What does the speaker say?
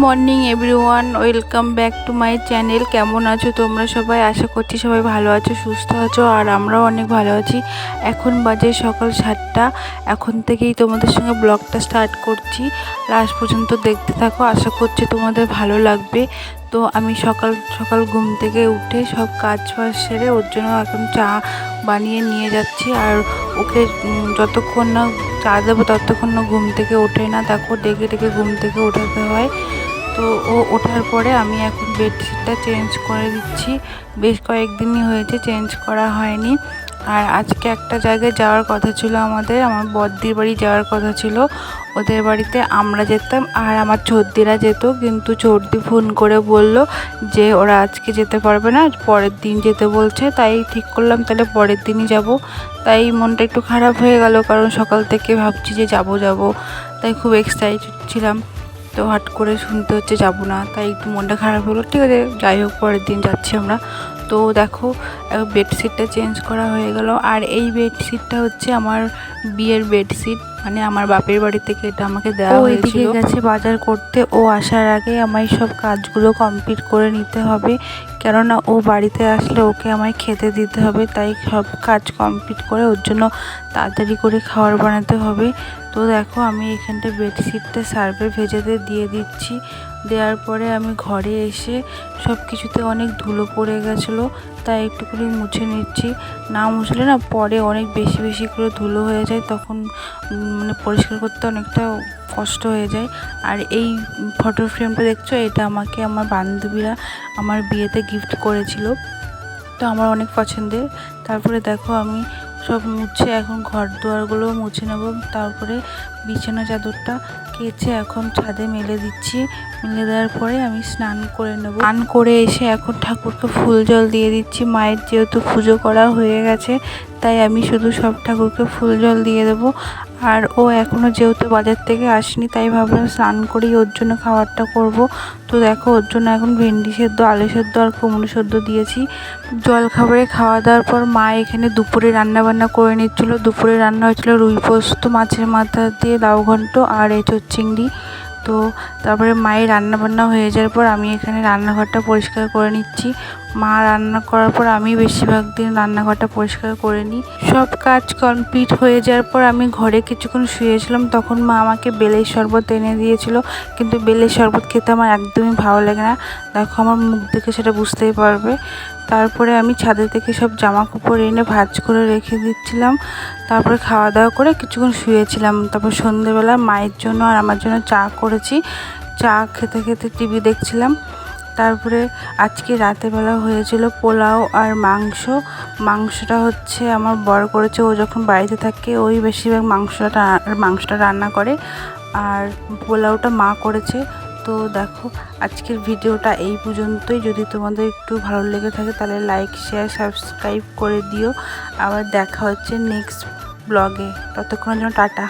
Morning everyone, welcome back to my channel. কেমন আছো তোমরা সবাই? আশা করছি সবাই ভালো আছো, সুস্থ আছো, আর আমরাও অনেক ভালো আছি। এখন বাজে সকাল 7টা। এখন থেকেই তোমাদের সঙ্গে ব্লগটা স্টার্ট করছি। লাস্ট পর্যন্ত দেখতে থাকো, আশা করছি তোমাদের ভালো লাগবে। তো আমি সকাল সকাল ঘুম থেকে উঠে সব কাজ বাজ সেরে ওর জন্য এখন চা বানিয়ে নিয়ে যাচ্ছি। আর ওকে যতক্ষণ না চা দেবো ততক্ষণ না ঘুম থেকে ওঠে না। দেখো ডেকে ডেকে ঘুম থেকে ওঠাতে হয়। তো ও ওঠার পরে আমি এখন বেডশিটটা চেঞ্জ করে দিচ্ছি। বেশ কয়েকদিনই হয়েছে চেঞ্জ করা হয়নি। আর আজকে একটা জায়গায় যাওয়ার কথা ছিল আমার বড়দির বাড়ি যাওয়ার কথা ছিল। ওদের বাড়িতে আমরা যেতাম আর আমার ছোটদিরা যেত, কিন্তু ছোটদি ফোন করে বলল যে ওরা আজকে যেতে পারবে না, পরের দিন যেতে বলছে। তাই ঠিক করলাম তাহলে পরের দিনই যাব। তাই মনটা একটু খারাপ হয়ে গেল, কারণ সকাল থেকে ভাবছি যে যাব, তাই খুব এক্সাইটেড ছিলাম। তো হট করে শুনতে হচ্ছে যাব না, তাই একটু মনটা খারাপ হলো। ঠিক আছে, যাই হোক, পরের দিন যাচ্ছি আমরা। তো দেখো বেডশিটটা চেঞ্জ করা হয়ে গেল। আর এই বেডশিটটা হচ্ছে আমার বিয়ের বেডশিট, মানে আমার বাপের বাড়ি থেকে এটা আমাকে দেওয়া হয়েছিল। ও গেছে বাজার করতে, ও আসার আগে আমায় সব কাজগুলো কমপ্লিট করে নিতে হবে, কেননা ও বাড়িতে আসলে ওকে আমায় খেতে দিতে হবে। তাই সব কাজ কমপ্লিট করে ওর জন্য তাড়াতাড়ি করে খাবার বানাতে হবে। তো দেখো আমি এখানটা বেডশিটটা সার্ফে ভেজাতে দিয়ে দিচ্ছি। দেওয়ার পরে আমি ঘরে এসে সব কিছুতে অনেক ধুলো পড়ে গেছিলো, তাই একটু করে মুছে নিচ্ছি। না মুছলে না পরে অনেক বেশি বেশি করে ধুলো হয়ে যায়, তখন মানে পরিষ্কার করতে অনেকটা কষ্ট হয়ে যায়। আর এই ফটো ফ্রেমটা দেখছো, এটা আমাকে আমার বান্ধবীরা আমার বিয়েতে গিফট করেছিল, তো আমার অনেক পছন্দের। তারপরে দেখো আমি সব মুছে এখন ঘর দুয়ারগুলো মুছে নেব। তারপরে বিছানা চাদরটা কেচে এখন ছাদে মেলে দিচ্ছি। মেলে দেওয়ার পরে আমি স্নান করে নেব। স্নান করে এসে এখন ঠাকুরকে ফুল জল দিয়ে দিচ্ছি। মায়ের যেহেতু পুজো করা হয়ে গেছে, তাই আমি শুধু সব ঠাকুরকে ফুল জল দিয়ে দেবো। আর ও এখনও যেহেতু বাজার থেকে আসেনি, তাই ভাবলাম স্নান করেই ওর জন্য খাবারটা করব। তো দেখো ওর জন্য এখন ভেন্ডি সেদ্ধ, আলু সেদ্ধ আর কুমড়ো সেদ্ধ দিয়েছি। জলখাবারে খাওয়া দাওয়ার পর মা এখানে দুপুরে রান্নাবান্না করে নিচ্ছিলো। দুপুরে রান্না হয়েছিল রুই পোস্ত, মাছের মাথা দিয়ে লাউ ঘন্ট আর এঁচোড় চিংড়ি। তো তারপরে মায়ের রান্নাবান্না হয়ে যাওয়ার পর আমি এখানে রান্নাঘরটা পরিষ্কার করে নিচ্ছি। মা রান্না করার পর আমি বেশিরভাগ দিন রান্নাঘরটা পরিষ্কার করে নিই। সব কাজ কমপ্লিট হয়ে যাওয়ার পর আমি ঘরে কিছুক্ষণ শুয়েছিলাম, তখন মা আমাকে বেলের শরবত এনে দিয়েছিল। কিন্তু বেলের শরবত খেতে আমার একদমই ভালো লাগে না, দেখো আমার মুখ দেখে সেটা বুঝতেই পারবে। তারপরে আমি ছাদে থেকে সব জামা কাপড় এনে ভাঁজ করে রেখে দিচ্ছিলাম। তারপরে খাওয়া দাওয়া করে কিছুক্ষণ শুয়েছিলাম। তারপর সন্ধ্যেবেলা মায়ের জন্য আর আমার জন্য চা করেছি। চা খেতে খেতে টিভি দেখছিলাম। তারপরে আজকে রাতেরবেলা হয়েছিল পোলাও আর মাংসটা হচ্ছে আমার বর করেছে। ও যখন বাড়িতে থাকে ওই বেশিরভাগ মাংসটা রান্না করে, আর পোলাওটা মা করেছে। তো দেখো আজকের ভিডিওটা এই পর্যন্তই। যদি তোমাদের একটু ভালো লেগে থাকে তাহলে লাইক, শেয়ার, সাবস্ক্রাইব করে দিও। আবার দেখা হচ্ছে নেক্সট ব্লগে, ততক্ষণের জন্য টাটা।